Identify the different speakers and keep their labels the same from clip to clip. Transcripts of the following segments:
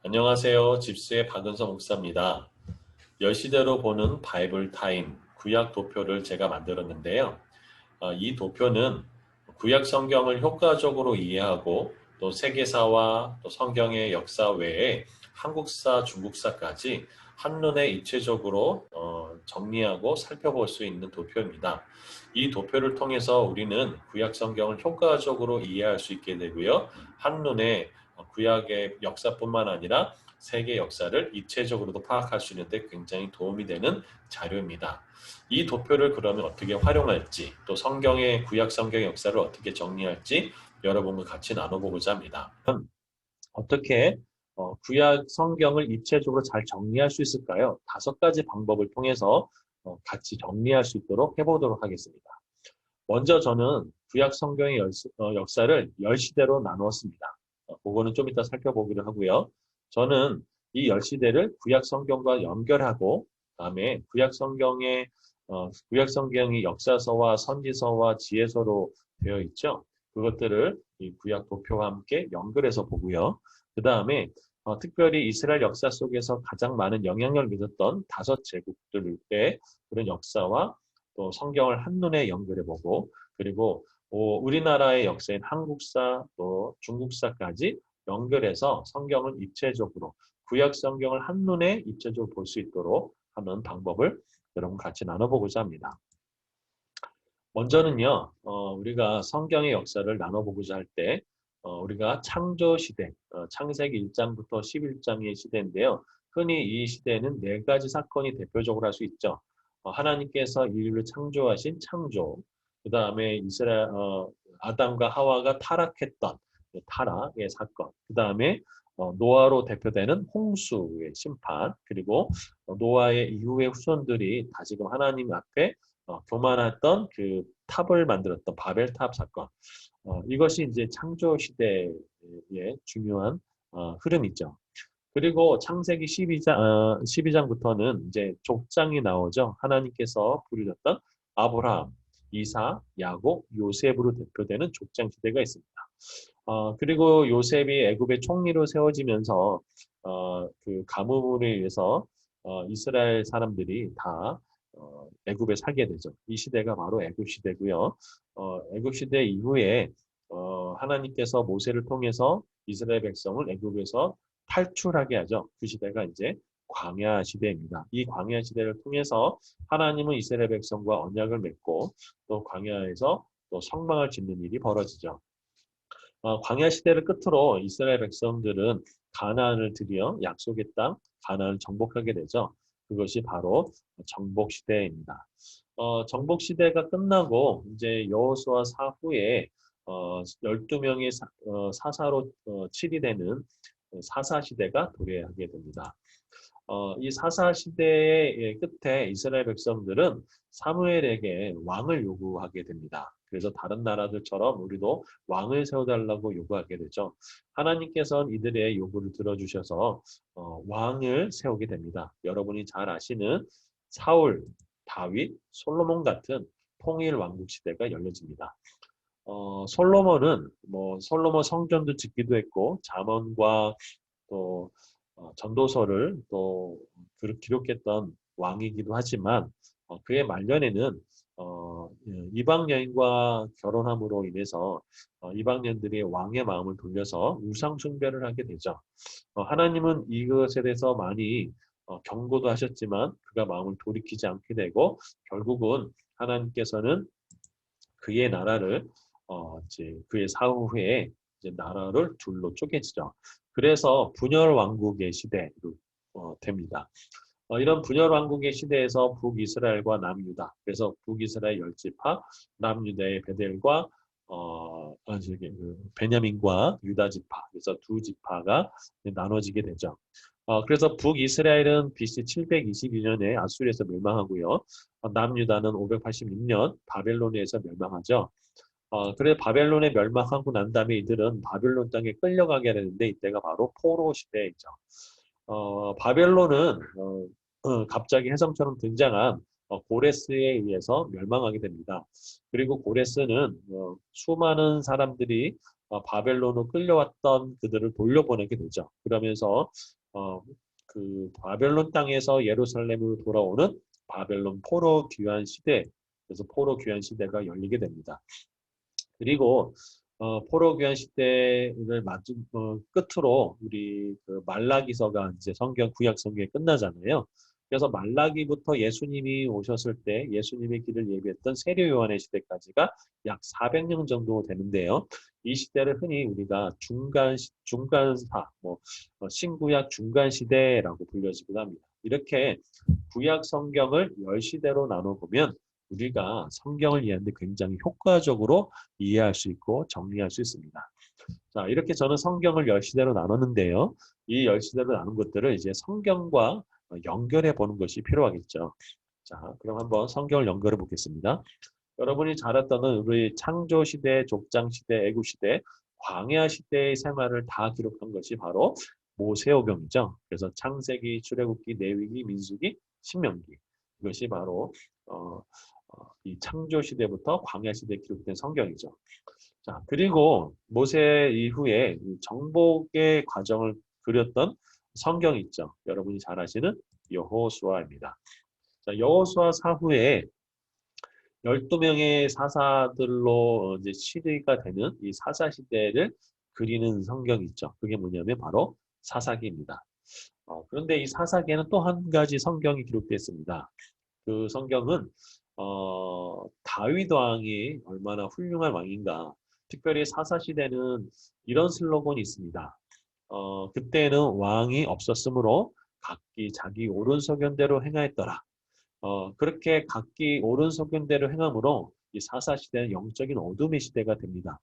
Speaker 1: 안녕하세요. 집스의 박은서 목사입니다. 열시대로 보는 바이블 타임 구약 도표를 제가 만들었는데요. 이 도표는 구약 성경을 효과적으로 이해하고 또 세계사와 또 성경의 역사 외에 한국사, 중국사까지 한눈에 입체적으로 정리하고 살펴볼 수 있는 도표입니다. 이 도표를 통해서 우리는 구약 성경을 효과적으로 이해할 수 있게 되고요. 한눈에 구약의 역사뿐만 아니라 세계 역사를 입체적으로도 파악할 수 있는데 굉장히 도움이 되는 자료입니다. 이 도표를 그러면 어떻게 활용할지, 또 성경의 구약 성경의 역사를 어떻게 정리할지 여러분과 같이 나눠보고자 합니다. 어떻게 구약 성경을 입체적으로 잘 정리할 수 있을까요? 5가지 방법을 통해서 같이 정리할 수 있도록 해보도록 하겠습니다. 먼저 저는 구약 성경의 역사를 10시대로 나누었습니다. 그거는 좀 이따 살펴보기로 하고요. 저는 이 10시대를 구약 성경과 연결하고 그다음에 구약 성경이 역사서와 선지서와 지혜서로 되어 있죠. 그것들을 이 구약 도표와 함께 연결해서 보고요. 그다음에 특별히 이스라엘 역사 속에서 가장 많은 영향력을 미쳤던 5제국들의 그런 역사와 또 성경을 한눈에 연결해보고 그리고 우리나라의 역사인 한국사 또 중국사까지 연결해서 성경을 입체적으로 구약 성경을 한눈에 입체적으로 볼 수 있도록 하는 방법을 여러분 같이 나눠보고자 합니다. 먼저는요, 우리가 성경의 역사를 나눠보고자 할 때, 우리가 창조 시대, 창세기 1장부터 11장의 시대인데요. 흔히 이 시대에는 4가지 사건이 대표적으로 할 수 있죠. 하나님께서 인류를 창조하신 창조, 그 다음에 아담과 하와가 타락했던 그 타락의 사건, 그 다음에 노아로 대표되는 홍수의 심판, 그리고 노아의 이후의 후손들이 다시금 하나님 앞에 교만했던 그 탑을 만들었던 바벨탑 사건. 이것이 이제 창조 시대의 중요한 흐름이죠. 그리고 창세기 12장부터는 이제 족장이 나오죠. 하나님께서 부르셨던 아브라함, 이사, 야곱, 요셉으로 대표되는 족장 시대가 있습니다. 그리고 요셉이 애굽의 총리로 세워지면서 그 가뭄으로 인해서 이스라엘 사람들이 다 애굽에 살게 되죠. 이 시대가 바로 애굽 시대고요. 애굽 시대 이후에 하나님께서 모세를 통해서 이스라엘 백성을 애굽에서 탈출하게 하죠. 그 시대가 이제 광야 시대입니다. 이 광야 시대를 통해서 하나님은 이스라엘 백성과 언약을 맺고 또 광야에서 또 성막을 짓는 일이 벌어지죠. 광야 시대를 끝으로 이스라엘 백성들은 가나안을 드디어 약속의 땅 가나안을 정복하게 되죠. 그것이 바로 정복 시대입니다. 정복 시대가 끝나고 이제 여호수아 사후에 12명의 사사로 칠이 되는 사사 시대가 도래하게 됩니다. 이 사사 시대의 끝에 이스라엘 백성들은 사무엘에게 왕을 요구하게 됩니다. 그래서 다른 나라들처럼 우리도 왕을 세워달라고 요구하게 되죠. 하나님께서는 이들의 요구를 들어주셔서 왕을 세우게 됩니다. 여러분이 잘 아시는 사울, 다윗, 솔로몬 같은 통일 왕국 시대가 열려집니다. 솔로몬은 솔로몬 성전도 짓기도 했고 잠언과 또 전도서를 또 기록했던 왕이기도 하지만 그의 말년에는 이방 여인과 결혼함으로 인해서 이방 년들이 왕의 마음을 돌려서 우상 숭배를 하게 되죠. 하나님은 이것에 대해서 많이 경고도 하셨지만 그가 마음을 돌이키지 않게 되고 결국은 하나님께서는 그의 나라를 이제 그의 사후 후에 이제 나라를 둘로 쪼개지죠. 그래서 분열 왕국의 시대로 됩니다. 이런 분열 왕국의 시대에서 북이스라엘과 남유다. 그래서 북이스라엘 10지파, 남유다의 베델과 베냐민과 유다 지파. 그래서 두 지파가 나눠지게 되죠. 그래서 북이스라엘은 BC 722년에 아수르에서 멸망하고요. 남유다는 586년 바벨론에서 멸망하죠. 그래 바벨론에 멸망하고 난 다음에 이들은 바벨론 땅에 끌려가게 되는데 이때가 바로 포로 시대이죠. 바벨론은 갑자기 혜성처럼 등장한 고레스에 의해서 멸망하게 됩니다. 그리고 고레스는 수많은 사람들이 바벨론으로 끌려왔던 그들을 돌려보내게 되죠. 그러면서 어, 그 바벨론 땅에서 예루살렘으로 돌아오는 바벨론 포로 귀환 시대, 그래서 포로 귀환 시대가 열리게 됩니다. 그리고 포로 귀환 시대를 끝으로 우리 그 말라기서가 이제 성경 구약 성경에 끝나잖아요. 그래서 말라기부터 예수님이 오셨을 때 예수님의 길을 예비했던 세례 요한의 시대까지가 약 400년 정도 되는데요. 이 시대를 흔히 우리가 중간사, 신구약 중간 시대라고 불려지기도 합니다. 이렇게 구약 성경을 10시대로 나눠 보면 우리가 성경을 이해하는데 굉장히 효과적으로 이해할 수 있고 정리할 수 있습니다. 자, 이렇게 저는 성경을 10시대로 나눴는데요. 이 10시대로 나눈 것들을 이제 성경과 연결해 보는 것이 필요하겠죠. 자, 그럼 한번 성경을 연결해 보겠습니다. 여러분이 잘 알았던 우리 창조시대, 족장시대, 애굽시대, 광야시대의 생활을 다 기록한 것이 바로 모세오경이죠. 그래서 창세기, 출애굽기, 레위기, 민수기, 신명기. 이것이 바로 어, 이 창조시대부터 광야시대에 기록된 성경이죠. 자, 그리고 모세 이후에 정복의 과정을 그렸던 성경이 있죠. 여러분이 잘 아시는 여호수아입니다. 자, 여호수아 사후에 12명의 사사들로 이제 시대가 되는 이 사사 시대를 그리는 성경이 있죠. 그게 뭐냐면 바로 사사기입니다. 그런데 이 사사기에는 또 한 가지 성경이 기록되어 있습니다. 그 성경은 다윗 왕이 얼마나 훌륭한 왕인가. 특별히 사사 시대는 이런 슬로건이 있습니다. 그때는 왕이 없었으므로 각기 자기 오른소견대로 행하였더라. 그렇게 각기 옳은 소견대로 행함으로 이 사사 시대는 영적인 어둠의 시대가 됩니다.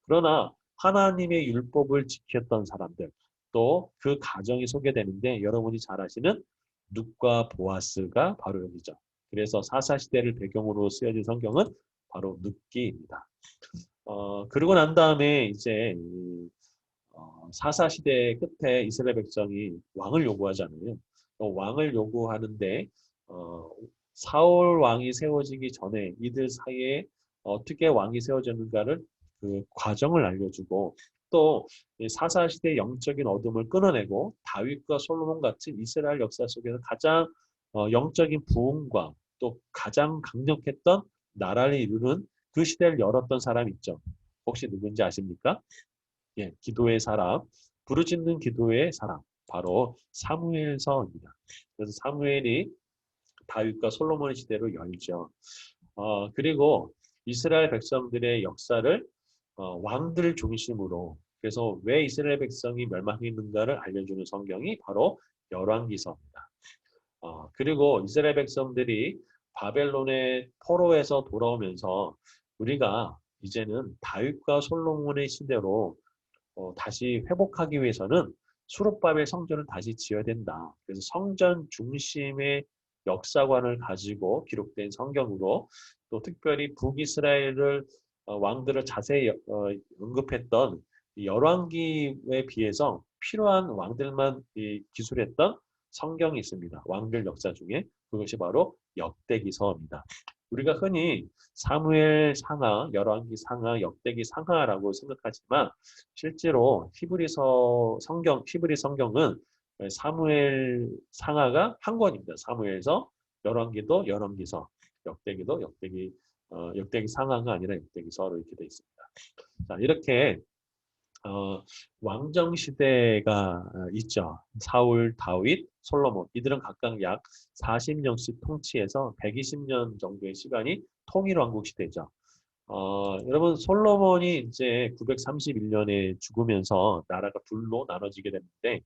Speaker 1: 그러나 하나님의 율법을 지켰던 사람들, 또 그 가정이 소개되는데 여러분이 잘 아시는 룻과 보아스가 바로 여기죠. 그래서 사사 시대를 배경으로 쓰여진 성경은 바로 룻기입니다. 그러고 난 다음에 이제 사사 시대 끝에 이스라엘 백성이 왕을 요구하잖아요. 왕을 요구하는데 어, 사울 왕이 세워지기 전에 이들 사이에 어떻게 왕이 세워졌는가를 그 과정을 알려주고 또 사사 시대의 영적인 어둠을 끊어내고 다윗과 솔로몬 같은 이스라엘 역사 속에서 가장 영적인 부흥과 또 가장 강력했던 나라를 이루는 그 시대를 열었던 사람 있죠. 혹시 누군지 아십니까? 예, 기도의 사람, 부르짖는 기도의 사람, 바로 사무엘서입니다. 그래서 사무엘이 다윗과 솔로몬의 시대로 열죠. 그리고 이스라엘 백성들의 역사를 왕들 중심으로 그래서 왜 이스라엘 백성이 멸망했는가를 알려주는 성경이 바로 열왕기서입니다. 그리고 이스라엘 백성들이 바벨론의 포로에서 돌아오면서 우리가 이제는 다윗과 솔로몬의 시대로 다시 회복하기 위해서는 수룹바벨 성전을 다시 지어야 된다. 그래서 성전 중심의 역사관을 가지고 기록된 성경으로 또 특별히 북이스라엘을 왕들을 자세히 언급했던 열왕기에 비해서 필요한 왕들만 기술했던 성경이 있습니다. 왕들 역사 중에 그것이 바로 역대기서입니다. 우리가 흔히 사무엘 상하, 열왕기 상하, 역대기 상하라고 생각하지만 실제로 히브리 성경은 사무엘 상하가 한 권입니다. 사무엘서, 열왕기도 열왕기서, 역대기도 역대기 상하가 아니라 역대기서로 이렇게 되어 있습니다. 자, 이렇게 왕정 시대가 있죠. 사울, 다윗, 솔로몬 이들은 각각 약 40년씩 통치해서 120년 정도의 시간이 통일왕국 시대죠. 여러분 솔로몬이 이제 931년에 죽으면서 나라가 둘로 나눠지게 됐는데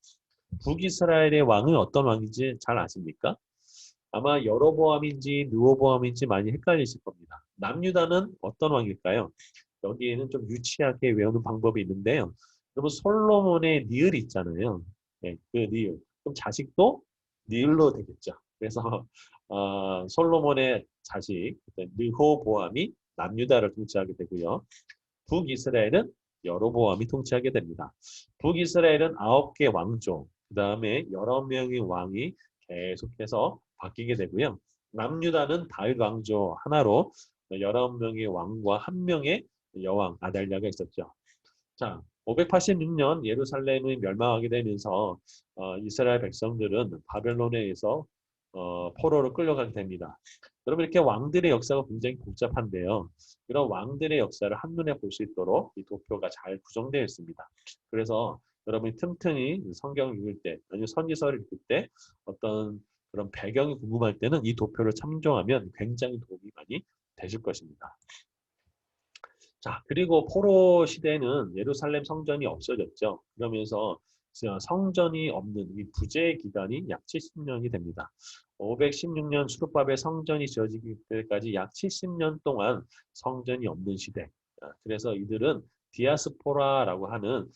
Speaker 1: 북이스라엘의 왕은 어떤 왕인지 잘 아십니까? 아마 여로보암인지 느호보암인지 많이 헷갈리실 겁니다. 남유다는 어떤 왕일까요? 여기에는 좀 유치하게 외우는 방법이 있는데요. 여러분 솔로몬의 니을 있잖아요. 네, 그 니을. 그럼 자식도 니을로 되겠죠. 그래서 솔로몬의 자식 느호보암이 남유다를 통치하게 되고요. 북이스라엘은 여로보암이 통치하게 됩니다. 북이스라엘은 9개 왕조, 그 다음에 여러 명의 왕이 계속해서 바뀌게 되고요. 남유다는 다윗 왕조 하나로 19명의 왕과 1명의 여왕 아달랴가 있었죠. 자, 586년 예루살렘이 멸망하게 되면서 이스라엘 백성들은 바벨론에 의해서 포로로 끌려가게 됩니다. 여러분 이렇게 왕들의 역사가 굉장히 복잡한데요. 이런 왕들의 역사를 한눈에 볼 수 있도록 이 도표가 잘 구성되어 있습니다. 그래서 여러분이 틈틈이 성경을 읽을 때, 아니면 선지서를 읽을 때 어떤 그런 배경이 궁금할 때는 이 도표를 참조하면 굉장히 도움이 많이 되실 것입니다. 자, 그리고 포로 시대는 예루살렘 성전이 없어졌죠. 그러면서 성전이 없는 이 부재 기간이 약 70년이 됩니다. 516년 수르바벨 성전이 지어지기 때까지 약 70년 동안 성전이 없는 시대. 그래서 이들은 디아스포라라고 하는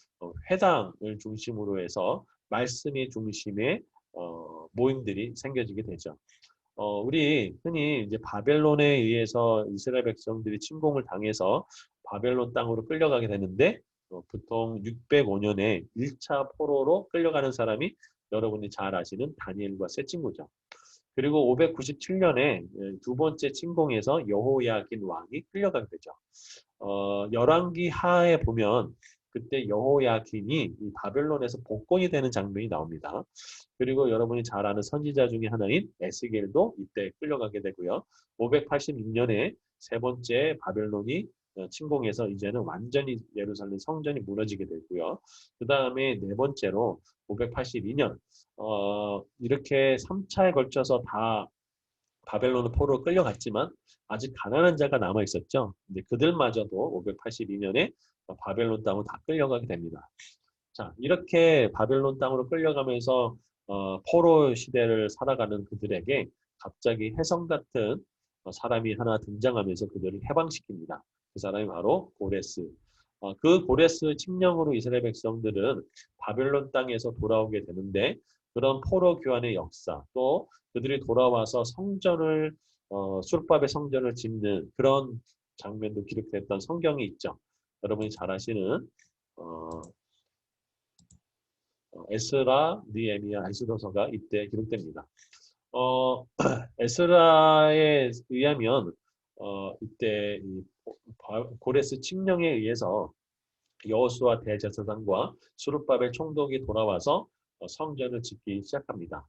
Speaker 1: 회당을 중심으로 해서 말씀의 중심의 모임들이 생겨지게 되죠. 우리 흔히 이제 바벨론에 의해서 이스라엘 백성들이 침공을 당해서 바벨론 땅으로 끌려가게 되는데 보통 605년에 1차 포로로 끌려가는 사람이 여러분이 잘 아시는 다니엘과 세 친구죠. 그리고 597년에 두 번째 침공에서 여호야긴 왕이 끌려가게 되죠. 열왕기 하에 보면 그때 여호야긴이 이 바벨론에서 복권이 되는 장면이 나옵니다. 그리고 여러분이 잘 아는 선지자 중에 하나인 에스겔도 이때 끌려가게 되고요. 586년에 세 번째 바벨론이 침공해서 이제는 완전히 예루살렘 성전이 무너지게 되고요. 그 다음에 네 번째로 582년 이렇게 3차에 걸쳐서 다 바벨론 포로로 끌려갔지만 아직 가난한 자가 남아 있었죠. 근데 그들마저도 582년에 바벨론 땅으로 다 끌려가게 됩니다. 자, 이렇게 바벨론 땅으로 끌려가면서 포로 시대를 살아가는 그들에게 갑자기 혜성 같은 사람이 하나 등장하면서 그들을 해방시킵니다. 그 사람이 바로 고레스. 그 고레스 칙령으로 이스라엘 백성들은 바벨론 땅에서 돌아오게 되는데 그런 포로 교환의 역사 또 그들이 돌아와서 성전을 수르바벨 성전을 짓는 그런 장면도 기록됐던 성경이 있죠. 여러분이 잘 아시는 에스라, 느헤미야, 에스더서가 이때 기록됩니다. 에스라에 의하면 이때 이 고레스 칙령에 의해서 여호수아 대제사장과 수르바벨 총독이 돌아와서 성전을 짓기 시작합니다.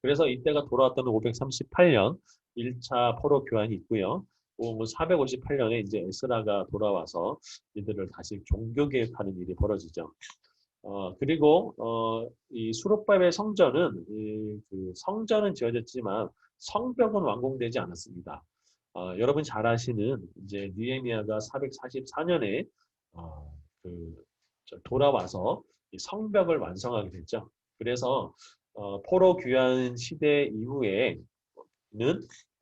Speaker 1: 그래서 이때가 돌아왔던 538년 1차 포로 교환이 있고요. 458년에 이제 에스라가 돌아와서 이들을 다시 종교 개혁하는 일이 벌어지죠. 그리고 이 수르바벨 성전은 그 성전은 지어졌지만 성벽은 완공되지 않았습니다. 여러분 잘 아시는 이제 느헤미야가 444년에 그 돌아와서 이 성벽을 완성하게 됐죠. 그래서 포로 귀환 시대 이후에는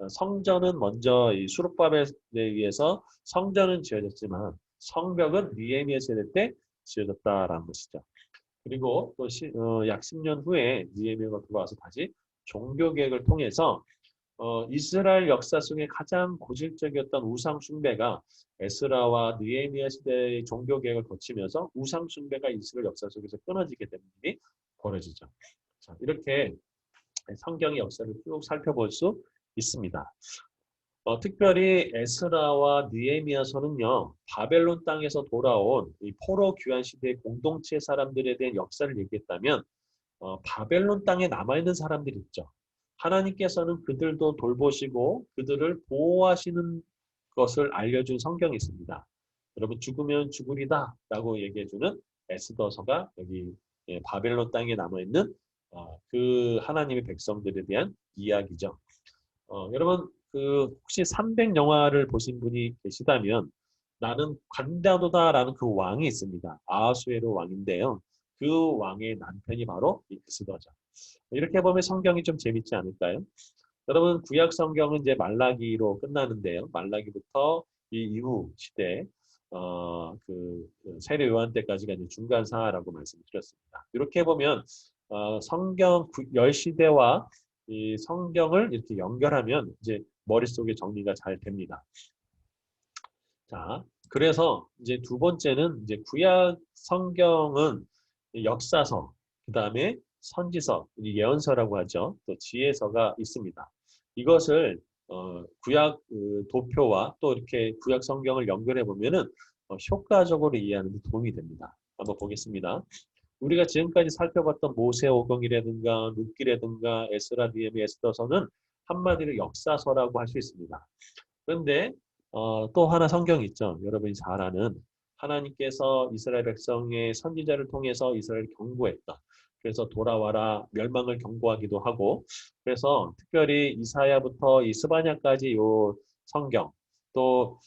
Speaker 1: 성전은 먼저 이 수르바벨에 의해서 성전은 지어졌지만 성벽은 느헤미야 세대 때 지어졌다라는 것이죠. 그리고 또 약 10년 후에 느헤미야가 돌아와서 다시 종교 개혁을 통해서 이스라엘 역사 속에 가장 고질적이었던 우상 숭배가 에스라와 느헤미야 시대의 종교 개혁을 거치면서 우상 숭배가 이스라엘 역사 속에서 끊어지게 되는 일이 벌어지죠. 자, 이렇게 성경의 역사를 쭉 살펴볼 수 있습니다. 특별히 에스라와 느헤미야서는요, 바벨론 땅에서 돌아온 이 포로 귀환 시대의 공동체 사람들에 대한 역사를 얘기했다면, 바벨론 땅에 남아있는 사람들이 있죠. 하나님께서는 그들도 돌보시고 그들을 보호하시는 것을 알려준 성경이 있습니다. 여러분 죽으면 죽으리다 라고 얘기해주는 에스더서가 여기 바벨론 땅에 남아있는 그 하나님의 백성들에 대한 이야기죠. 여러분 혹시 300 영화를 보신 분이 계시다면 나는 관다도다라는 그 왕이 있습니다. 아하수에로 왕인데요. 그 왕의 남편이 바로 이 에스더죠. 이렇게 보면 성경이 좀 재밌지 않을까요? 여러분 구약 성경은 이제 말라기로 끝나는데요. 말라기부터 이 이후 시대 그 세례 요한 때까지가 이제 중간사라고 말씀드렸습니다. 이렇게 보면 성경 열 시대와 이 성경을 이렇게 연결하면 이제 머릿속에 정리가 잘 됩니다. 자, 그래서 이제 두 번째는 이제 구약 성경은 역사서, 그 다음에 선지서, 예언서라고 하죠. 또 지혜서가 있습니다. 이것을 구약 도표와 또 이렇게 구약 성경을 연결해 보면은 효과적으로 이해하는 데 도움이 됩니다. 한번 보겠습니다. 우리가 지금까지 살펴봤던 모세오경이라든가 룻기라든가 에스라, 느헤미야, 에스더서는 한마디로 역사서라고 할 수 있습니다. 그런데 또 하나 성경이 있죠. 여러분이 잘 아는 하나님께서 이스라엘 백성의 선지자를 통해서 이스라엘을 경고했다. 그래서 돌아와라 멸망을 경고하기도 하고 그래서 특별히 이사야부터 이 스바냐까지 요 성경 또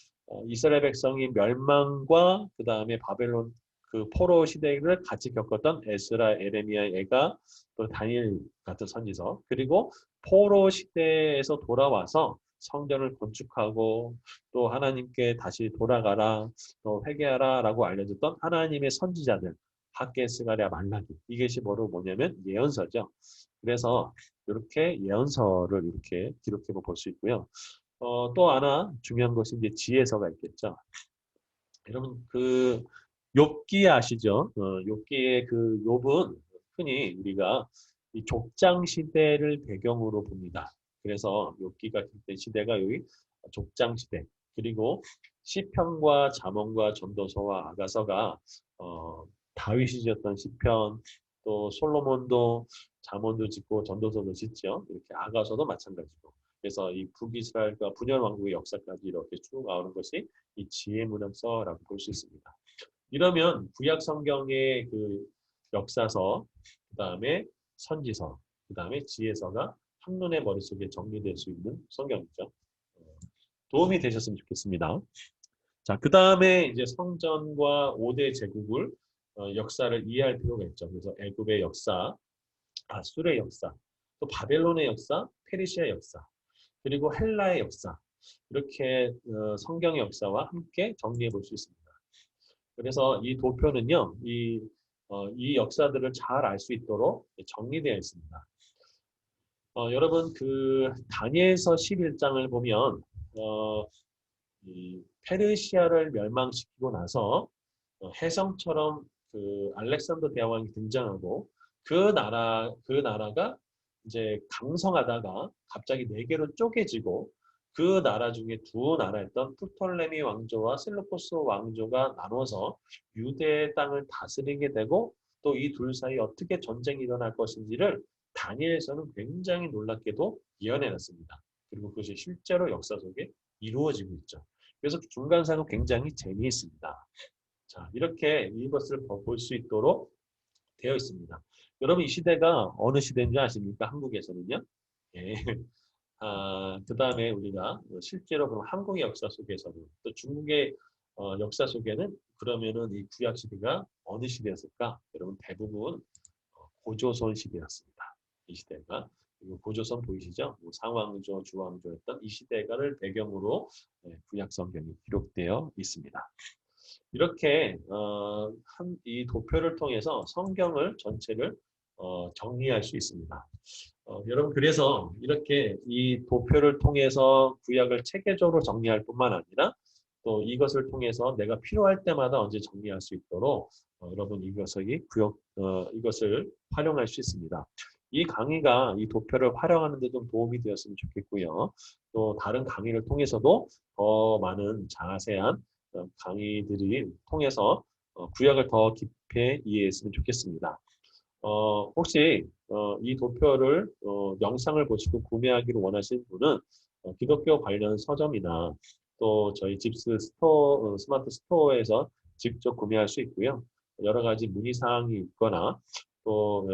Speaker 1: 이스라엘 백성이 멸망과 그 다음에 바벨론 그 포로 시대를 같이 겪었던 에스라, 에레미야, 에가 또 다니엘 같은 선지서 그리고 포로 시대에서 돌아와서 성전을 건축하고 또 하나님께 다시 돌아가라 또 회개하라 라고 알려줬던 하나님의 선지자들 학개, 스가랴, 말라기 이것이 뭐냐면 예언서죠. 그래서 이렇게 예언서를 이렇게 기록해 볼 수 있고요. 또 하나 중요한 것이 이제 지혜서가 있겠죠. 여러분 그 욥기 아시죠? 욥기의 그 욥은 흔히 우리가 이 족장 시대를 배경으로 봅니다. 그래서 욥기가 그때 시대가 여기 족장 시대 그리고 시편과 잠언과 전도서와 아가서가 다윗이 지었던 시편 또 솔로몬도 잠언도 짓고 전도서도 짓죠. 이렇게 아가서도 마찬가지고. 그래서 이 북이스라엘과 분열 왕국의 역사까지 이렇게 쭉 나오는 것이 이 지혜문학서라고 볼 수 있습니다. 이러면 구약 성경의 그 역사서, 그 다음에 선지서, 그 다음에 지혜서가 한눈에 머릿속에 정리될 수 있는 성경이죠. 도움이 되셨으면 좋겠습니다. 자, 그 다음에 이제 성전과 5대 제국을 역사를 이해할 필요가 있죠. 그래서 애굽의 역사, 아수르의 역사, 또 바벨론의 역사, 페르시아의 역사, 그리고 헬라의 역사 이렇게 성경의 역사와 함께 정리해 볼 수 있습니다. 그래서 이 도표는요, 이 역사들을 잘 알 수 있도록 정리되어 있습니다. 여러분 그 다니엘서 11장을 보면 이 페르시아를 멸망시키고 나서 혜성처럼 그 알렉산더 대왕이 등장하고 그 나라가 이제 강성하다가 갑자기 네 개로 쪼개지고 그 나라 중에 두 나라였던 프톨레미 왕조와 셀루코스 왕조가 나눠서 유대 땅을 다스리게 되고 또 이 둘 사이 어떻게 전쟁이 일어날 것인지를 다니엘서는 굉장히 놀랍게도 예언해놨습니다. 그리고 그것이 실제로 역사 속에 이루어지고 있죠. 그래서 중간상은 굉장히 재미있습니다. 자, 이렇게 이것을 볼 수 있도록 되어 있습니다. 여러분 이 시대가 어느 시대인지 아십니까? 한국에서는요. 예. 그 다음에 우리가 실제로 그럼 한국의 역사 속에서는 또 중국의 역사 속에는 그러면은 이 구약 시대가 어느 시대였을까? 여러분 대부분 고조선 시대였습니다. 이 시대가. 그리고 고조선 보이시죠? 뭐 상왕조, 주왕조였던 이 시대가를 배경으로 구약 성경이 기록되어 있습니다. 이렇게 이 도표를 통해서 성경을 전체를 정리할 수 있습니다. 여러분 그래서 이렇게 이 도표를 통해서 구약을 체계적으로 정리할 뿐만 아니라 또 이것을 통해서 내가 필요할 때마다 언제 정리할 수 있도록 여러분 이것을 활용할 수 있습니다. 이 강의가 이 도표를 활용하는 데 좀 도움이 되었으면 좋겠고요. 또 다른 강의를 통해서도 더 많은 자세한 강의들이 통해서 구약을 더 깊이 이해했으면 좋겠습니다. 혹시 이 도표를 영상을 보시고 구매하기를 원하시는 분은 기독교 관련 서점이나 또 저희 집스 스토어, 스마트 스토어에서 직접 구매할 수 있고요. 여러 가지 문의사항이 있거나 또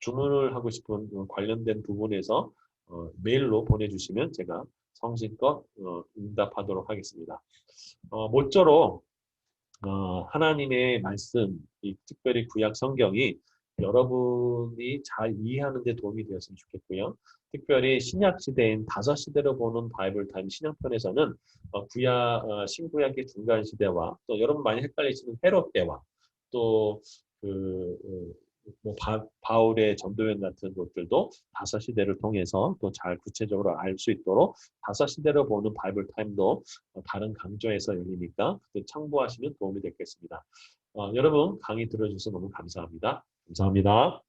Speaker 1: 주문을 하고 싶은 관련된 부분에서 메일로 보내주시면 제가 성실껏 응답하도록 하겠습니다. 모쪼록 하나님의 말씀, 특별히 구약 성경이 여러분이 잘 이해하는 데 도움이 되었으면 좋겠고요. 특별히 신약 시대인 5시대로 보는 바이블 타임 신약편에서는 신구약의 중간 시대와 또 여러분 많이 헷갈리시는 헤롯 때와 또 바울의 전도연 같은 것들도 5시대를 통해서 또 잘 구체적으로 알 수 있도록 5시대로 보는 바이블 타임도 다른 강좌에서 열리니까 그때 참고하시면 도움이 되겠습니다. 여러분 강의 들어주셔서 너무 감사합니다. 감사합니다.